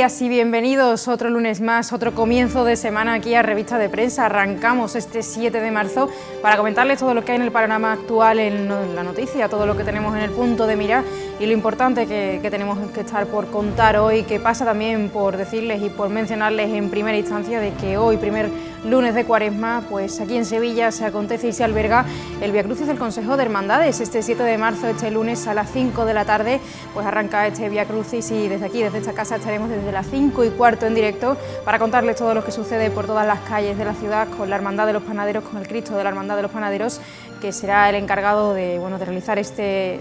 días y bienvenidos otro lunes más, otro comienzo de semana aquí a Revista de Prensa. Arrancamos este 7 de marzo para comentarles todo lo que hay en el panorama actual, en la noticia, todo lo que tenemos en el punto de mira y lo importante que tenemos que estar por contar hoy, que pasa también por decirles y por mencionarles en primera instancia de que hoy, primer lunes de Cuaresma, pues aquí en Sevilla se acontece y se alberga el Viacrucis del Consejo de Hermandades. Este 7 de marzo, este lunes a las 5 de la tarde, pues arranca este Viacrucis y desde aquí, desde esta casa, estaremos desde las 5:15 en directo para contarles todo lo que sucede por todas las calles de la ciudad con la Hermandad de los Panaderos, con el Cristo de la Hermandad de los Panaderos, que será el encargado de realizar este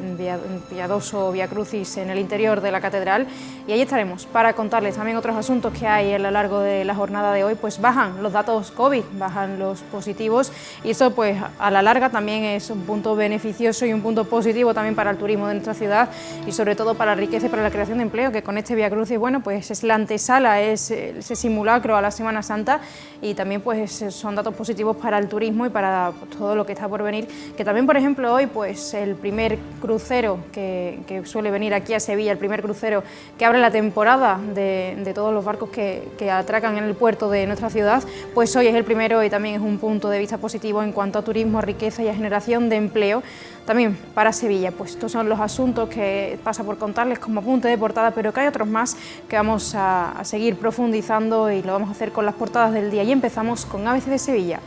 piadoso Viacrucis en el interior de la catedral, y ahí estaremos para contarles también otros asuntos que hay a lo largo de la jornada de hoy. Pues bajan los datos COVID, bajan los positivos, y eso pues a la larga también es un punto beneficioso y un punto positivo también para el turismo de nuestra ciudad y sobre todo para la riqueza y para la creación de empleo, que con este Viacrucis, bueno, pues es la antesala, es ese simulacro a la Semana Santa, y también pues son datos positivos para el turismo y para todo lo que está por venir, que también, por ejemplo, hoy pues el primer crucero que suele venir aquí a Sevilla, el primer crucero que abre la temporada de todos los barcos que atracan en el puerto de nuestra ciudad, pues hoy es el primero y también es un punto de vista positivo en cuanto a turismo, a riqueza y a generación de empleo también para Sevilla. Pues estos son los asuntos que pasa por contarles como apunte de portada, pero que hay otros más que vamos a seguir profundizando y lo vamos a hacer con las portadas del día, y empezamos con ABC de Sevilla.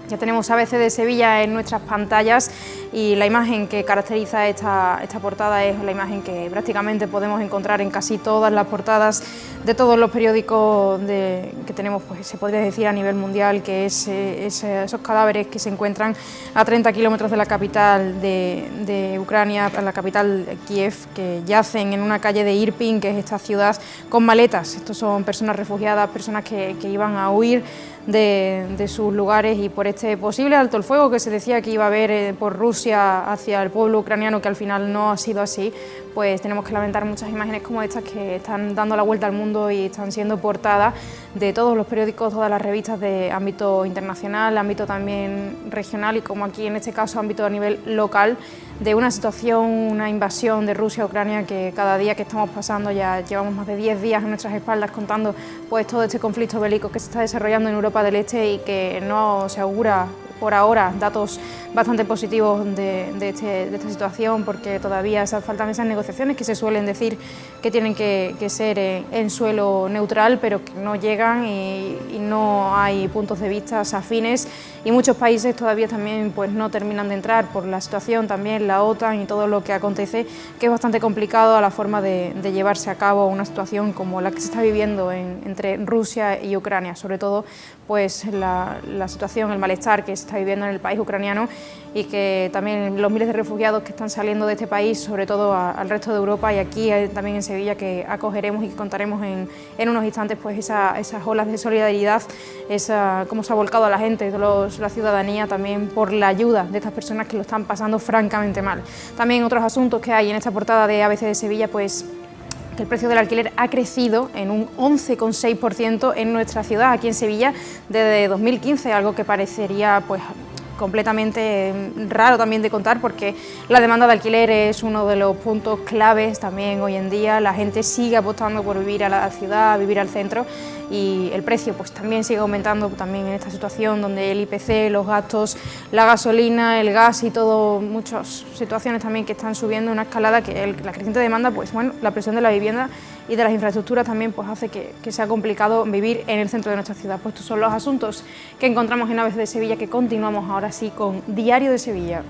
Ya tenemos ABC de Sevilla en nuestras pantallas y la imagen que caracteriza esta portada es la imagen que prácticamente podemos encontrar en casi todas las portadas de todos los periódicos que tenemos, pues se podría decir a nivel mundial, que es esos cadáveres que se encuentran a 30 kilómetros de la capital de Ucrania, la capital Kiev, que yacen en una calle de Irpin, que es esta ciudad, con maletas. Estos son personas refugiadas, personas que iban a huir de sus lugares, y por este posible alto el fuego que se decía que iba a haber por Rusia hacia el pueblo ucraniano, que al final no ha sido así, pues tenemos que lamentar muchas imágenes como estas que están dando la vuelta al mundo y están siendo portada de todos los periódicos, todas las revistas de ámbito internacional, ámbito también regional y, como aquí en este caso, ámbito a nivel local, de una situación, una invasión de Rusia a Ucrania que cada día que estamos pasando, ya llevamos más de 10 días en nuestras espaldas contando pues todo este conflicto bélico que se está desarrollando en Europa del Este y que no se augura por ahora datos bastante positivos de esta situación, porque todavía faltan esas negociaciones que se suelen decir que tienen que ser en suelo neutral, pero que no llegan y no hay puntos de vista afines, y muchos países todavía también pues no terminan de entrar por la situación, también la OTAN y todo lo que acontece, que es bastante complicado a la forma de llevarse a cabo una situación como la que se está viviendo entre Rusia y Ucrania, sobre todo pues la situación, el malestar que se está viviendo en el país ucraniano, y que también los miles de refugiados que están saliendo de este país, sobre todo al resto de Europa, y aquí también en Sevilla, que acogeremos y que contaremos en unos instantes pues esas olas de solidaridad, cómo se ha volcado a la gente, la ciudadanía también por la ayuda de estas personas que lo están pasando francamente mal. También otros asuntos que hay en esta portada de ABC de Sevilla, pues que el precio del alquiler ha crecido en un 11,6% en nuestra ciudad, aquí en Sevilla, desde 2015, algo que parecería pues completamente raro también de contar, porque la demanda de alquiler es uno de los puntos claves también hoy en día. La gente sigue apostando por vivir a la ciudad, vivir al centro, y el precio pues también sigue aumentando también en esta situación donde el IPC, los gastos, la gasolina, el gas y todo, muchas situaciones también que están subiendo, una escalada que la creciente demanda, pues bueno, la presión de la vivienda y de las infraestructuras también pues hace que sea complicado vivir en el centro de nuestra ciudad. Pues estos son los asuntos que encontramos en ABC de Sevilla, que continuamos ahora sí con Diario de Sevilla.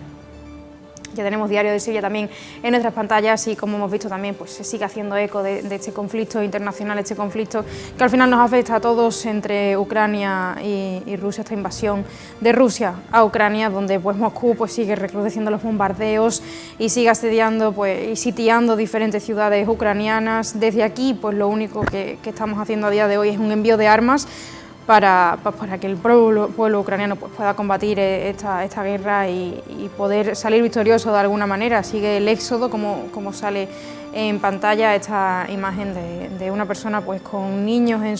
Ya tenemos Diario de Sevilla también en nuestras pantallas, y como hemos visto también pues se sigue haciendo eco de este conflicto internacional, este conflicto que al final nos afecta a todos entre Ucrania y Rusia, esta invasión de Rusia a Ucrania, donde pues Moscú pues sigue recrudeciendo los bombardeos y sigue asediando pues y sitiando diferentes ciudades ucranianas. Desde aquí pues lo único que estamos haciendo a día de hoy es un envío de armas para que el pueblo ucraniano pues pueda combatir esta guerra y poder salir victorioso de alguna manera. Sigue el éxodo, como sale en pantalla esta imagen de una persona pues con niños en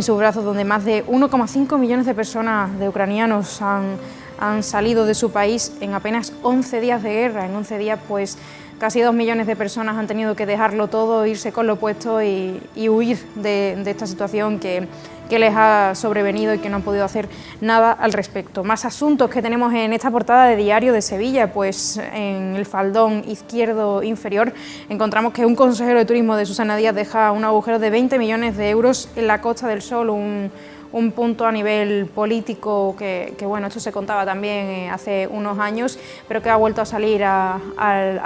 sus brazos, donde más de 1,5 millones de personas, de ucranianos, han salido de su país en apenas 11 días de guerra. En 11 días pues casi 2 millones de personas han tenido que dejarlo todo, irse con lo puesto y huir de esta situación que les ha sobrevenido y que no han podido hacer nada al respecto. Más asuntos que tenemos en esta portada de Diario de Sevilla, pues en el faldón izquierdo inferior encontramos que un consejero de turismo de Susana Díaz deja un agujero de 20 millones de euros en la Costa del Sol, un punto a nivel político que bueno, esto se contaba también hace unos años, pero que ha vuelto a salir a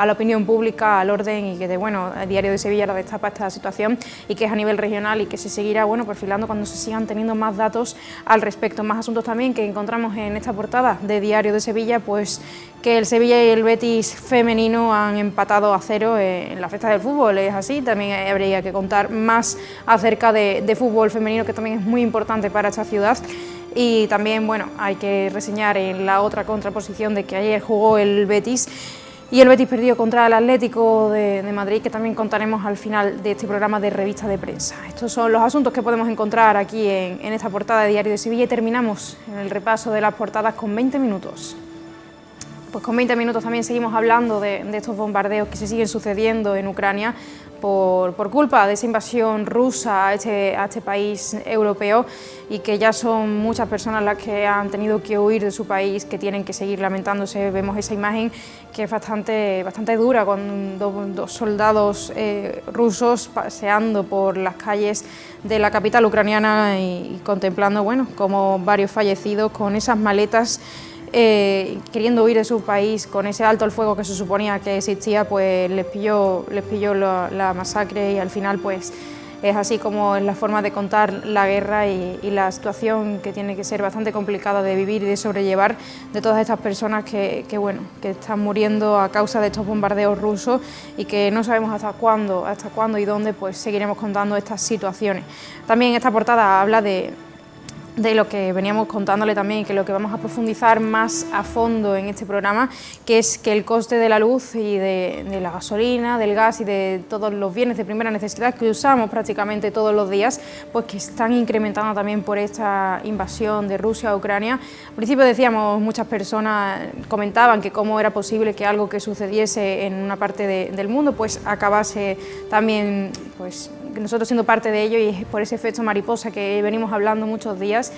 la opinión pública, al orden, y que el Diario de Sevilla la destapa esta situación y que es a nivel regional y que se seguirá perfilando cuando se sigan teniendo más datos al respecto. Más asuntos también que encontramos en esta portada de Diario de Sevilla, pues que el Sevilla y el Betis femenino han empatado a 0 en la fiesta del fútbol, es así. También habría que contar más acerca de fútbol femenino, que también es muy importante para esta ciudad. Y también, hay que reseñar en la otra contraposición de que ayer jugó el Betis y el Betis perdió contra el Atlético de Madrid, que también contaremos al final de este programa de Revista de Prensa. Estos son los asuntos que podemos encontrar aquí en esta portada de Diario de Sevilla, y terminamos en el repaso de las portadas con 20 minutos. Pues con 20 minutos también seguimos hablando de estos bombardeos que se siguen sucediendo en Ucrania por culpa de esa invasión rusa a este país europeo, y que ya son muchas personas las que han tenido que huir de su país, que tienen que seguir lamentándose. Vemos esa imagen que es bastante dura, con dos soldados rusos paseando por las calles de la capital ucraniana y contemplando como varios fallecidos con esas maletas, queriendo huir de su país, con ese alto el fuego que se suponía que existía, pues les pilló la masacre, y al final pues es así como es la forma de contar la guerra y la situación que tiene que ser bastante complicada de vivir y de sobrellevar, de todas estas personas que están muriendo a causa de estos bombardeos rusos, y que no sabemos hasta cuándo y dónde pues seguiremos contando estas situaciones. También esta portada habla de lo que veníamos contándole también, que lo que vamos a profundizar más a fondo en este programa, que es que el coste de la luz y de la gasolina, del gas y de todos los bienes de primera necesidad que usamos prácticamente todos los días, pues que están incrementando también por esta invasión de Rusia a Ucrania. Al principio decíamos, muchas personas comentaban que cómo era posible que algo que sucediese en una parte del mundo pues acabase también pues nosotros siendo parte de ello, y por ese efecto mariposa que venimos hablando muchos días,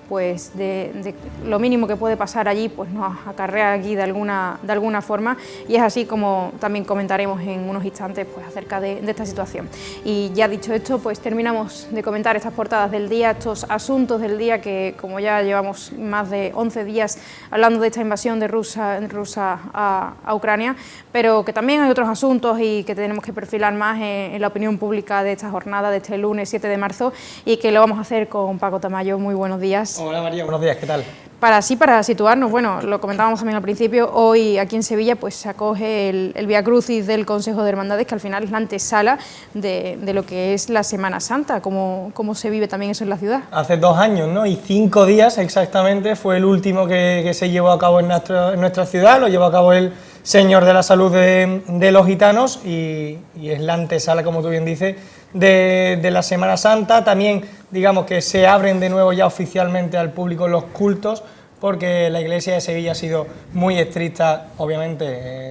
pues de lo mínimo que puede pasar allí pues nos acarrea aquí de alguna forma, y es así como también comentaremos en unos instantes pues acerca de esta situación. Y ya dicho esto, pues terminamos de comentar estas portadas del día, estos asuntos del día, que como ya llevamos más de 11 días hablando de esta invasión de Rusia a Ucrania, pero que también hay otros asuntos y que tenemos que perfilar más en la opinión pública de esta jornada, de este lunes 7 de marzo, y que lo vamos a hacer con Paco Tamayo. Muy buenos días. Hola María, buenos días, ¿qué tal? Para situarnos, lo comentábamos también al principio, hoy aquí en Sevilla pues se acoge el Vía Crucis del Consejo de Hermandades, que al final es la antesala de lo que es la Semana Santa. ¿Cómo se vive también eso en la ciudad? Hace 2 años, ¿no? Y 5 días exactamente fue el último que se llevó a cabo en nuestra ciudad, lo llevó a cabo el Señor de la Salud de los Gitanos, y es la antesala, como tú bien dices, de la Semana Santa. También digamos que se abren de nuevo ya oficialmente al público los cultos, porque la Iglesia de Sevilla ha sido muy estricta, obviamente,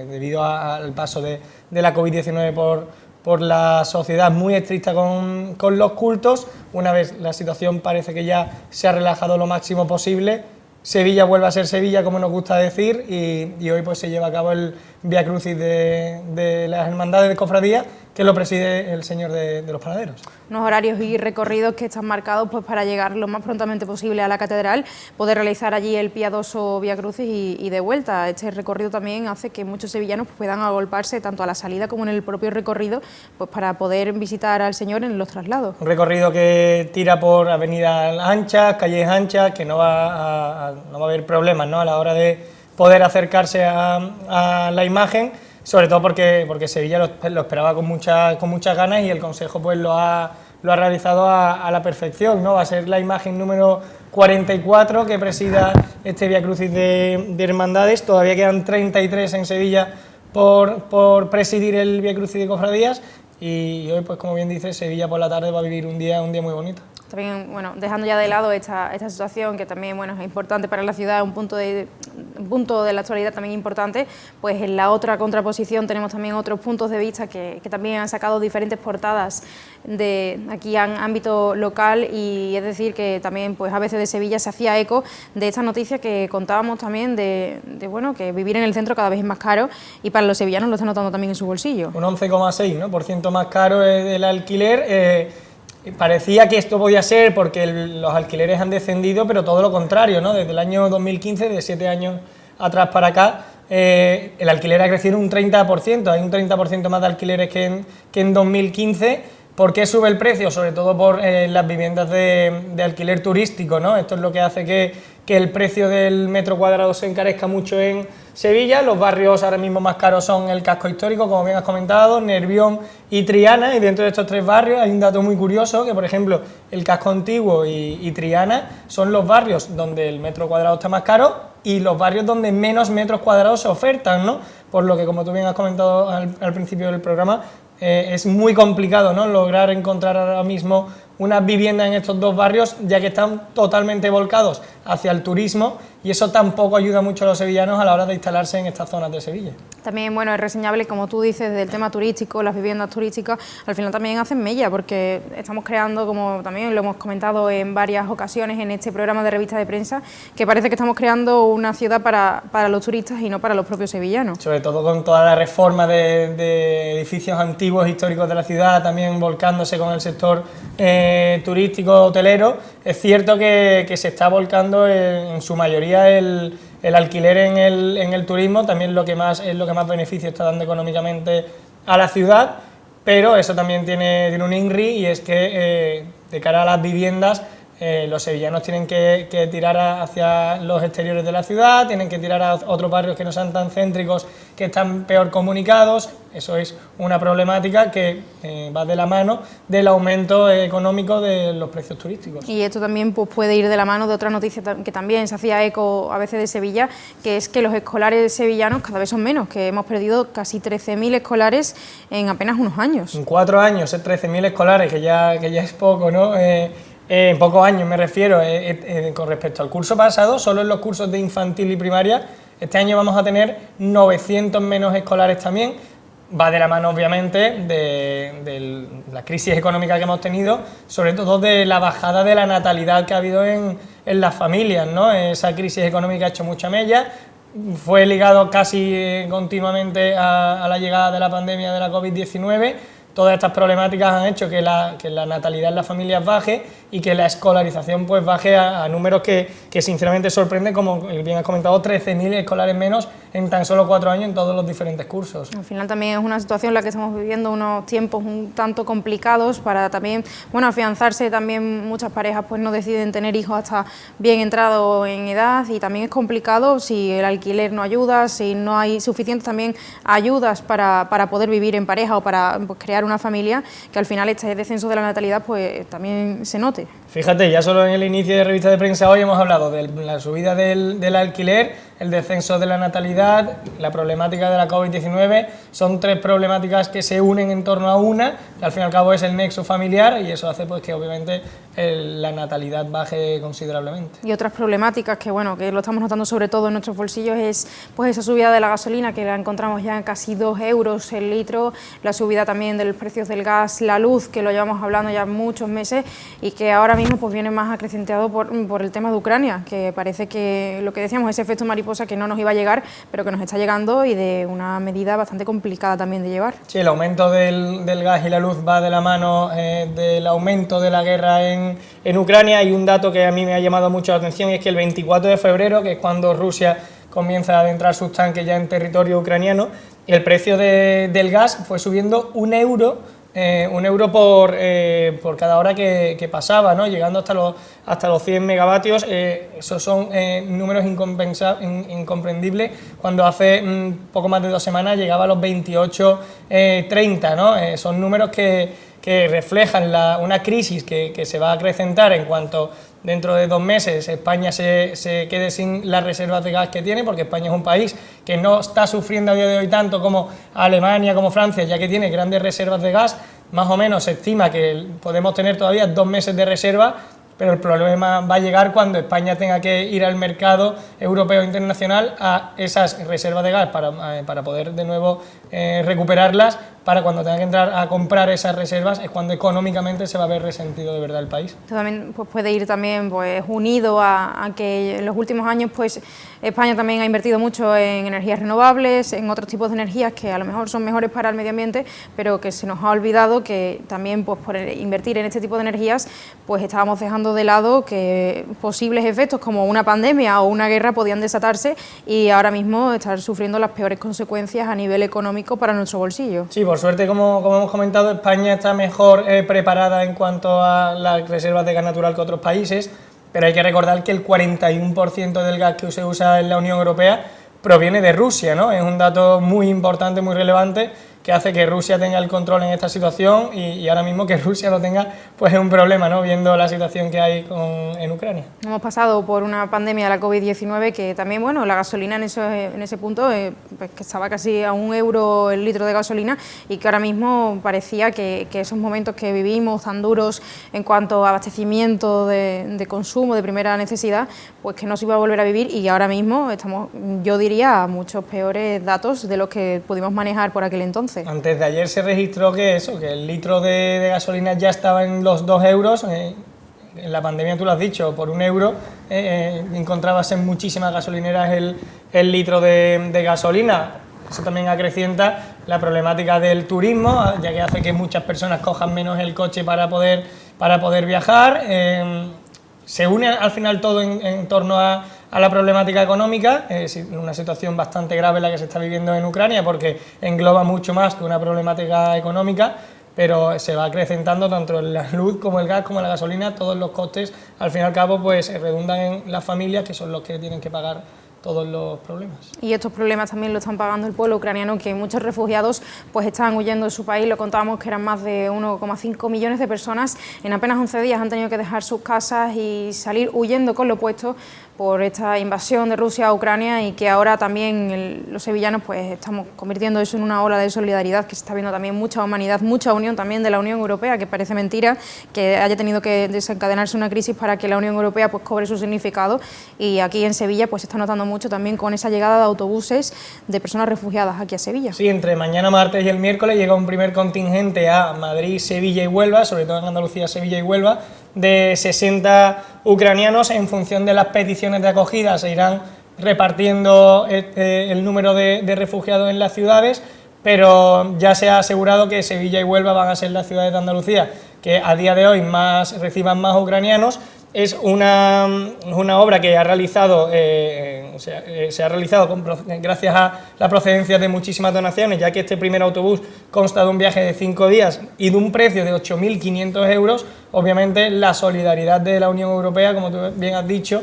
debido al paso de la COVID-19 por la sociedad, muy estricta con los cultos. Una vez la situación parece que ya se ha relajado lo máximo posible, Sevilla vuelve a ser Sevilla, como nos gusta decir, y hoy pues se lleva a cabo el Vía Crucis de las Hermandades de Cofradía, que lo preside el Señor de los Panaderos. Unos horarios y recorridos que están marcados pues para llegar lo más prontamente posible a la catedral, poder realizar allí el piadoso Vía Crucis y de vuelta. Este recorrido también hace que muchos sevillanos puedan agolparse tanto a la salida como en el propio recorrido, pues para poder visitar al Señor en los traslados. Un recorrido que tira por avenidas anchas, calles anchas, que no va a haber problemas, ¿no?, a la hora de poder acercarse a la imagen, sobre todo porque Sevilla lo esperaba con muchas ganas, y el Consejo pues lo ha realizado a la perfección, ¿no? Va a ser la imagen número 44 que presida este Vía Crucis de Hermandades. Todavía quedan 33 en Sevilla por presidir el Vía Crucis de Cofradías, y hoy, pues como bien dice, Sevilla por la tarde va a vivir un día muy bonito. También, dejando ya de lado esta situación, que también es importante para la ciudad, un punto punto de la actualidad también importante, pues en la otra contraposición tenemos también otros puntos de vista que también han sacado diferentes portadas de aquí en ámbito local, y es decir que también pues ABC de Sevilla se hacía eco de esta noticia que contábamos también de bueno, que vivir en el centro cada vez es más caro, y para los sevillanos lo están notando también en su bolsillo. Un 11,6%, ¿no? por ciento más caro el alquiler. Parecía que esto podía ser porque los alquileres han descendido, pero todo lo contrario, ¿no? Desde el año 2015, de 7 años atrás para acá, el alquiler ha crecido un 30%, hay un 30% más de alquileres que en 2015. ¿Por qué sube el precio? Sobre todo por las viviendas de alquiler turístico, ¿no? Esto es lo que hace que el precio del metro cuadrado se encarezca mucho en Sevilla. Los barrios ahora mismo más caros son el casco histórico, como bien has comentado, Nervión y Triana, y dentro de estos 3 barrios hay un dato muy curioso, que por ejemplo el casco antiguo y Triana son los barrios donde el metro cuadrado está más caro y los barrios donde menos metros cuadrados se ofertan, ¿no? Por lo que, como tú bien has comentado al principio del programa, es muy complicado, ¿no?, lograr encontrar ahora mismo unas viviendas en estos 2 barrios, ya que están totalmente volcados hacia el turismo, y eso tampoco ayuda mucho a los sevillanos a la hora de instalarse en estas zonas de Sevilla. También, bueno, es reseñable, como tú dices, del tema turístico, las viviendas turísticas, al final también hacen mella, porque estamos creando, como también lo hemos comentado en varias ocasiones en este programa de revista de prensa, que parece que estamos creando una ciudad para los turistas y no para los propios sevillanos. Sobre todo con toda la reforma de edificios antiguos, históricos de la ciudad, también volcándose con el sector turístico, hotelero. Es cierto que se está volcando en su mayoría el alquiler en el turismo, también es lo que más beneficio está dando económicamente a la ciudad, pero eso también tiene un INRI, y es que de cara a las viviendas los sevillanos tienen que tirar hacia los exteriores de la ciudad, tienen que tirar a otros barrios que no sean tan céntricos, que están peor comunicados. Eso es una problemática que va de la mano del aumento económico de los precios turísticos. Y esto también pues, puede ir de la mano de otra noticia que también se hacía eco ABC de Sevilla, que es que los escolares sevillanos cada vez son menos, que hemos perdido casi 13.000 escolares en apenas unos años. En 4 años, 13.000 escolares, que ya es poco, ¿no? En pocos años me refiero, con respecto al curso pasado, solo en los cursos de infantil y primaria, este año vamos a tener 900 menos escolares también. Va de la mano, obviamente, de la crisis económica que hemos tenido, sobre todo de la bajada de la natalidad que ha habido en las familias, ¿no? Esa crisis económica ha hecho mucha mella, fue ligado casi continuamente a la llegada de la pandemia de la COVID-19. Todas estas problemáticas han hecho que la natalidad en las familias baje y que la escolarización pues baje a números que sinceramente sorprenden, como bien has comentado, 13.000 escolares menos en tan solo 4 años en todos los diferentes cursos. Al final también es una situación en la que estamos viviendo unos tiempos un tanto complicados para también, bueno, afianzarse. También muchas parejas pues no deciden tener hijos hasta bien entrado en edad, y también es complicado si el alquiler no ayuda, si no hay suficientes también ayudas para poder vivir en pareja o para pues, crear una familia, que al final este descenso de la natalidad pues también se note. Fíjate, ya solo en el inicio de revista de prensa hoy hemos hablado de la subida del alquiler, el descenso de la natalidad, la problemática de la COVID-19. Son 3 problemáticas que se unen en torno a una, que al fin y al cabo es el nexo familiar, y eso hace pues que obviamente la natalidad baje considerablemente. Y otras problemáticas que bueno, que lo estamos notando sobre todo en nuestros bolsillos es pues esa subida de la gasolina, que la encontramos ya en casi 2 euros el litro, la subida también de los precios del gas, la luz, que lo llevamos hablando ya muchos meses, y que ahora mismo pues viene más acrecentado por el tema de Ucrania, que parece que lo que decíamos, ese efecto mariposa que no nos iba a llegar, pero que nos está llegando, y de una medida bastante complicada también de llevar. Sí, el aumento del gas y la luz va de la mano del aumento de la guerra en Ucrania. Hay un dato que a mí me ha llamado mucho la atención, y es que el 24 de febrero, que es cuando Rusia comienza a adentrar sus tanques ya en territorio ucraniano, el precio del gas fue subiendo 1 euro. 1 euro por cada hora que pasaba, ¿no? Llegando hasta los 100 megavatios. Esos son números incomprendibles, cuando hace poco más de 2 semanas llegaba a los 28,30, ¿no? Son números que reflejan una crisis que se va a acrecentar en cuanto dentro de 2 meses España se quede sin las reservas de gas que tiene, porque España es un país que no está sufriendo a día de hoy tanto como Alemania, como Francia, ya que tiene grandes reservas de gas. Más o menos se estima que podemos tener todavía 2 meses de reserva, pero el problema va a llegar cuando España tenga que ir al mercado europeo e internacional a esas reservas de gas para poder de nuevo recuperarlas, para cuando tenga que entrar a comprar esas reservas es cuando económicamente se va a ver resentido de verdad el país. Esto también pues, puede ir también pues, unido a que en los últimos años pues, España también ha invertido mucho en energías renovables, en otros tipos de energías que a lo mejor son mejores para el medio ambiente, pero que se nos ha olvidado que también pues, por invertir en este tipo de energías pues estábamos dejando de lado que posibles efectos como una pandemia o una guerra podían desatarse y ahora mismo estar sufriendo las peores consecuencias a nivel económico para nuestro bolsillo. Sí, por suerte, como hemos comentado, España está mejor preparada en cuanto a las reservas de gas natural que otros países, pero hay que recordar que el 41% del gas que se usa en la Unión Europea proviene de Rusia, ¿no? Es un dato muy importante, muy relevante, que hace que Rusia tenga el control en esta situación y ahora mismo que Rusia lo tenga, pues es un problema, ¿no? Viendo la situación que hay en Ucrania. Hemos pasado por una pandemia de la COVID-19 que también, bueno, la gasolina en ese punto, pues que estaba casi a €1 el litro de gasolina y que ahora mismo parecía que esos momentos que vivimos tan duros en cuanto a abastecimiento de consumo de primera necesidad, pues que no se iba a volver a vivir y ahora mismo estamos, yo diría, a muchos peores datos de los que pudimos manejar por aquel entonces. Antes de ayer se registró que el litro de gasolina ya estaba en los 2 euros. En la pandemia, tú lo has dicho, por €1 encontrabas en muchísimas gasolineras el litro de gasolina. Eso también acrecienta la problemática del turismo, ya que hace que muchas personas cojan menos el coche para poder viajar. Se une al final todo en torno a la problemática económica, una situación bastante grave la que se está viviendo en Ucrania porque engloba mucho más que una problemática económica, pero se va acrecentando tanto en la luz como el gas como la gasolina, todos los costes al fin y al cabo pues redundan en las familias que son los que tienen que pagar todos los problemas. Y estos problemas también lo están pagando el pueblo ucraniano, que muchos refugiados pues están huyendo de su país. Lo contábamos que eran más de 1,5 millones de personas. En apenas 11 días han tenido que dejar sus casas y salir huyendo con lo puesto por esta invasión de Rusia a Ucrania y que ahora también los sevillanos pues estamos convirtiendo eso en una ola de solidaridad, que se está viendo también mucha humanidad, mucha unión también de la Unión Europea, que parece mentira que haya tenido que desencadenarse una crisis para que la Unión Europea pues cobre su significado, y aquí en Sevilla pues se está notando mucho también con esa llegada de autobuses de personas refugiadas aquí a Sevilla. Sí, entre mañana martes y el miércoles llega un primer contingente a Madrid, Sevilla y Huelva, sobre todo en Andalucía, Sevilla y Huelva, de 60 ucranianos. En función de las peticiones de acogida se irán repartiendo el número de refugiados en las ciudades, pero ya se ha asegurado que Sevilla y Huelva van a ser las ciudades de Andalucía que a día de hoy reciban más ucranianos. Es una obra que ha realizado, se ha realizado gracias a la procedencia de muchísimas donaciones, ya que este primer autobús consta de un viaje de 5 días y de un precio de 8.500 euros. Obviamente la solidaridad de la Unión Europea, como tú bien has dicho,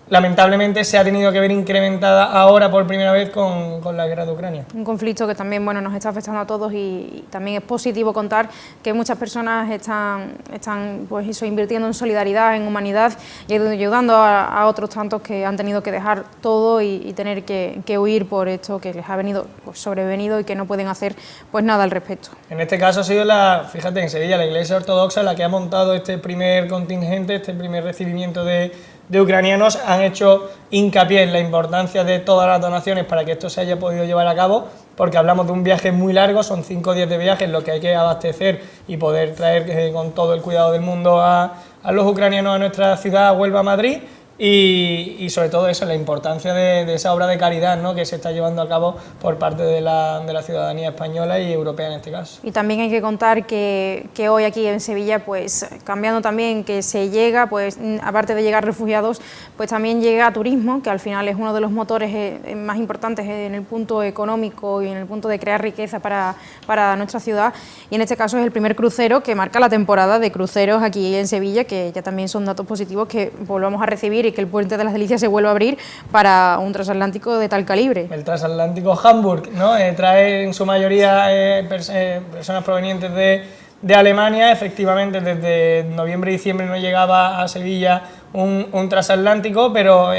lamentablemente se ha tenido que ver incrementada ahora por primera vez con la guerra de Ucrania. Un conflicto que también nos está afectando a todos, y también es positivo contar que muchas personas están pues eso, invirtiendo en solidaridad, en humanidad y ayudando a otros tantos que han tenido que dejar todo y tener que huir por esto que les ha venido pues, sobrevenido y que no pueden hacer pues nada al respecto. En este caso ha sido fíjate, en Sevilla, la Iglesia Ortodoxa la que ha montado este primer contingente, este primer recibimiento de ucranianos. Han hecho hincapié en la importancia de todas las donaciones para que esto se haya podido llevar a cabo, porque hablamos de un viaje muy largo, son 5 días de viaje en lo que hay que abastecer y poder traer con todo el cuidado del mundo a los ucranianos a nuestra ciudad, a Huelva, Madrid, y sobre todo eso, la importancia de esa obra de caridad, ¿no?, que se está llevando a cabo por parte de la ciudadanía española y europea en este caso. Y también hay que contar que hoy aquí en Sevilla, pues cambiando también que se llega, pues aparte de llegar refugiados, pues también llega turismo, que al final es uno de los motores más importantes en el punto económico y en el punto de crear riqueza para nuestra ciudad, y en este caso es el primer crucero que marca la temporada de cruceros aquí en Sevilla, que ya también son datos positivos que volvamos a recibir y que el Puente de las Delicias se vuelva a abrir para un transatlántico de tal calibre. El transatlántico Hamburg, ¿no? Trae en su mayoría personas provenientes de Alemania. Efectivamente, desde noviembre y diciembre no llegaba a Sevilla un transatlántico, pero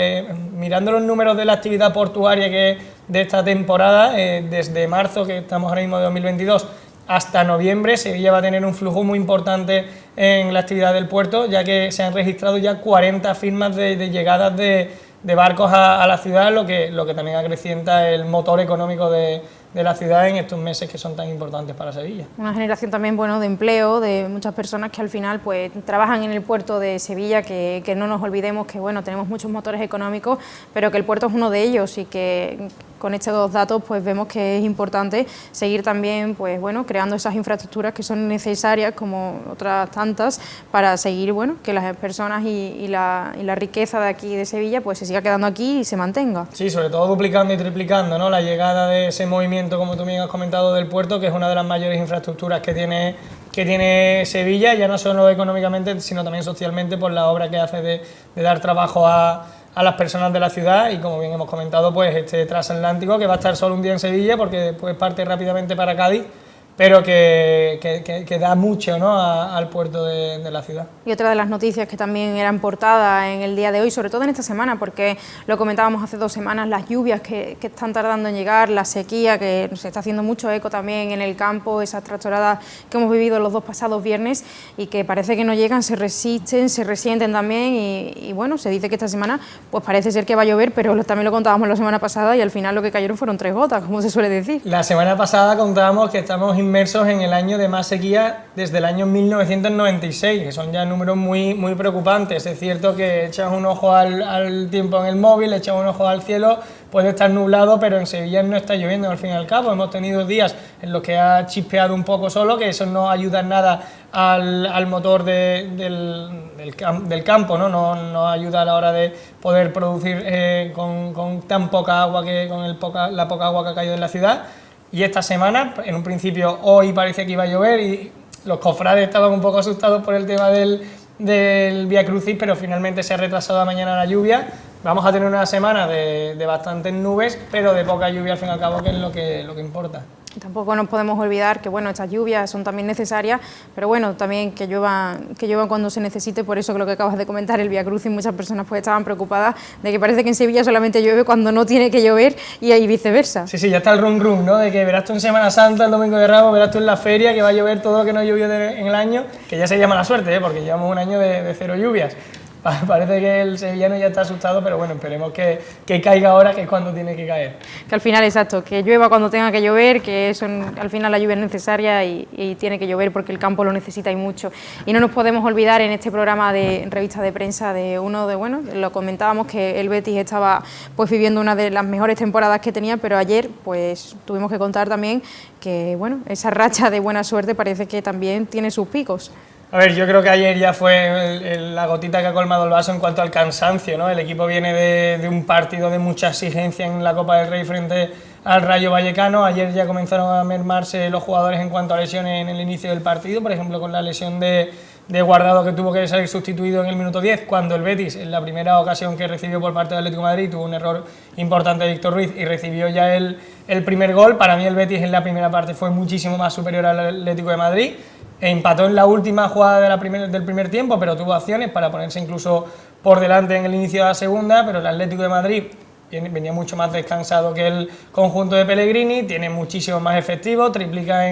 mirando los números de la actividad portuaria de esta temporada, desde marzo, que estamos ahora mismo de 2022, hasta noviembre Sevilla va a tener un flujo muy importante en la actividad del puerto, ya que se han registrado ya 40 firmas de llegadas de barcos a la ciudad, lo que también acrecienta el motor económico de la ciudad en estos meses que son tan importantes para Sevilla. Una generación también, bueno, de empleo, de muchas personas que al final pues trabajan en el puerto de Sevilla, que no nos olvidemos que bueno, tenemos muchos motores económicos, pero que el puerto es uno de ellos y que con estos dos datos pues vemos que es importante seguir también pues bueno, creando esas infraestructuras que son necesarias como otras tantas para seguir bueno, que las personas y la riqueza de aquí de Sevilla pues se siga quedando aquí y se mantenga. Sí, sobre todo duplicando y triplicando, ¿no?, la llegada de ese movimiento, como tú bien has comentado, del puerto, que es una de las mayores infraestructuras que tiene Sevilla, ya no solo económicamente, sino también socialmente, por la obra que hace de dar trabajo a las personas de la ciudad, y como bien hemos comentado, pues este transatlántico que va a estar solo un día en Sevilla porque después parte rápidamente para Cádiz, pero que da mucho, ¿no?, al puerto de la ciudad. Y otra de las noticias que también eran portada en el día de hoy, sobre todo en esta semana, porque lo comentábamos hace 2 semanas, las lluvias que están tardando en llegar, la sequía, que se está haciendo mucho eco también en el campo, esas tractoradas que hemos vivido los 2 pasados viernes y que parece que no llegan, se resisten, se resienten también y bueno, se dice que esta semana pues parece ser que va a llover, pero también lo contábamos la semana pasada y al final lo que cayeron fueron 3 gotas, como se suele decir. La semana pasada contábamos que estamos inmersos en el año de más sequía desde el año 1996, que son ya números muy preocupantes. Es cierto que echas un ojo al tiempo en el móvil, echas un ojo al cielo, puede estar nublado, pero en Sevilla no está lloviendo al fin y al cabo. Hemos tenido días en los que ha chispeado un poco solo, que eso no ayuda en nada al motor del campo, ¿no? No ayuda a la hora de poder producir con tan poca agua, la poca agua que ha caído en la ciudad. Y esta semana, en un principio, hoy parecía que iba a llover y los cofrades estaban un poco asustados por el tema del Vía Crucis, pero finalmente se ha retrasado a mañana la lluvia. Vamos a tener una semana de bastantes nubes, pero de poca lluvia al fin y al cabo, que es lo que importa. Tampoco nos podemos olvidar que bueno, estas lluvias son también necesarias, pero bueno, también que lluevan cuando se necesite. Por eso que lo que acabas de comentar, el Vía Crucis, muchas personas pues estaban preocupadas de que parece que en Sevilla solamente llueve cuando no tiene que llover y ahí viceversa. Sí, ya está el rum, ¿no?, de que verás tú en Semana Santa, el Domingo de Ramos, verás tú en la feria que va a llover todo lo que no llovió en el año, que ya se llama la suerte, porque llevamos un año de 0 lluvias. Parece que el sevillano ya está asustado, pero bueno, esperemos que caiga ahora, que es cuando tiene que caer. Que al final, exacto, que llueva cuando tenga que llover, que eso, al final la lluvia es necesaria y tiene que llover porque el campo lo necesita y mucho. Y no nos podemos olvidar en este programa de revista de prensa lo comentábamos, que el Betis estaba pues viviendo una de las mejores temporadas que tenía, pero ayer pues tuvimos que contar también que bueno, esa racha de buena suerte parece que también tiene sus picos. A ver, yo creo que ayer ya fue la gotita que ha colmado el vaso en cuanto al cansancio, ¿no? El equipo viene de un partido de mucha exigencia en la Copa del Rey frente al Rayo Vallecano. Ayer ya comenzaron a mermarse los jugadores en cuanto a lesiones en el inicio del partido, por ejemplo con la lesión de Guardado, que tuvo que salir sustituido en el minuto 10, cuando el Betis, en la primera ocasión que recibió por parte del Atlético de Madrid, tuvo un error importante de Víctor Ruiz y recibió ya el primer gol. Para mí el Betis en la primera parte fue muchísimo más superior al Atlético de Madrid. Empató en la última jugada del primer tiempo, pero tuvo acciones para ponerse incluso por delante en el inicio de la segunda, pero el Atlético de Madrid venía mucho más descansado que el conjunto de Pellegrini, tiene muchísimo más efectivo, triplica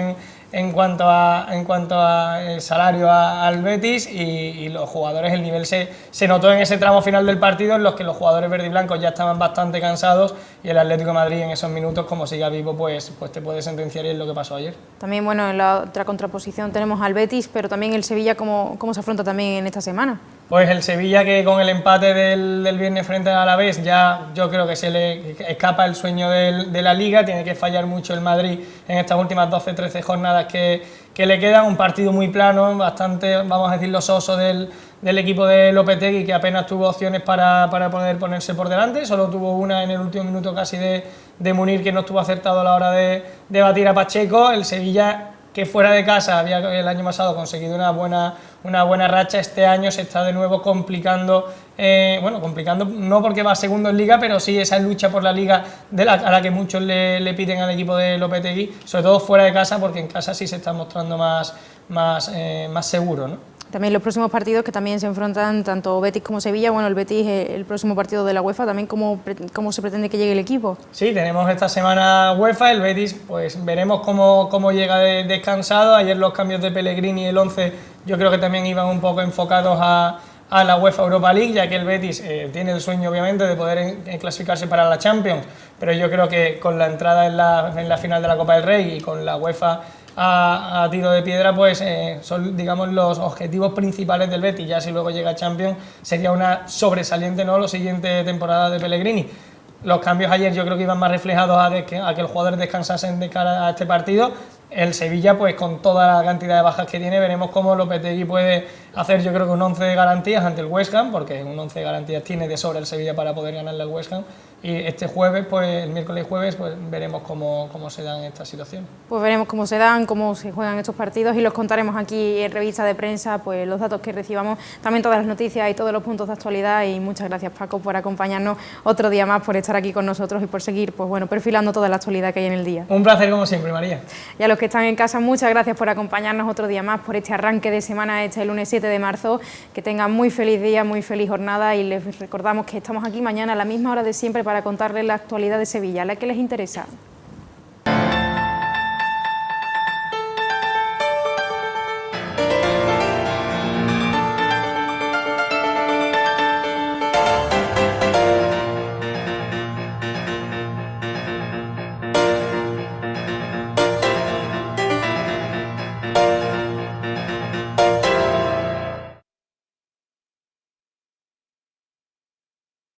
en cuanto a el salario al Betis y los jugadores, el nivel se notó en ese tramo final del partido en los que los jugadores verde y blancos ya estaban bastante cansados y el Atlético de Madrid en esos minutos, como siga vivo, pues te puede sentenciar, y es lo que pasó ayer. También bueno, en la otra contraposición tenemos al Betis, pero también el Sevilla, ¿cómo se afronta también en esta semana? Pues el Sevilla, que con el empate del viernes frente al Alavés ya yo creo que se le escapa el sueño de la Liga, tiene que fallar mucho el Madrid en estas últimas 12-13 jornadas que le quedan, un partido muy plano, bastante, vamos a decirlo, soso del equipo de Lopetegui, que apenas tuvo opciones para poder ponerse por delante, solo tuvo una en el último minuto casi de Munir, que no estuvo acertado a la hora de batir a Pacheco. El Sevilla, que fuera de casa había el año pasado conseguido una buena racha, este año se está de nuevo complicando, complicando no porque va segundo en Liga, pero sí esa lucha por la Liga a la que muchos le piden al equipo de Lopetegui, sobre todo fuera de casa, porque en casa sí se está mostrando más seguro, ¿no? También los próximos partidos que también se enfrentan tanto Betis como Sevilla. Bueno, el Betis el próximo partido de la UEFA, también cómo se pretende que llegue el equipo. Sí, tenemos esta semana UEFA, el Betis, pues veremos cómo llega descansado. Ayer los cambios de Pellegrini y el 11 yo creo que también iban un poco enfocados a la UEFA Europa League, ya que el Betis tiene el sueño obviamente de poder clasificarse para la Champions, pero yo creo que con la entrada en la final de la Copa del Rey y con la UEFA a tiro de piedra, pues son, digamos, los objetivos principales del Betis. Ya si luego llega a Champions sería una sobresaliente, ¿no?, la siguiente temporada de Pellegrini. Los cambios ayer yo creo que iban más reflejados a que los jugadores descansasen de cara a este partido. El Sevilla, pues con toda la cantidad de bajas que tiene, veremos cómo Lopetegui puede hacer, yo creo que un 11 de garantías ante el West Ham, porque un 11 de garantías tiene de sobra el Sevilla para poder ganarle al West Ham. Y este jueves, pues el miércoles y jueves, pues veremos cómo se dan estas situaciones. Pues veremos cómo se dan, cómo se juegan estos partidos y los contaremos aquí en Revista de Prensa, pues los datos que recibamos, también todas las noticias y todos los puntos de actualidad. Y muchas gracias, Paco, por acompañarnos otro día más, por estar aquí con nosotros y por seguir, pues bueno, perfilando toda la actualidad que hay en el día. Un placer como siempre, María. Y a los que están en casa, muchas gracias por acompañarnos otro día más, por este arranque de semana, este lunes 7 de marzo. Que tengan muy feliz día, muy feliz jornada y les recordamos que estamos aquí mañana a la misma hora de siempre para contarles la actualidad de Sevilla, la que les interesa.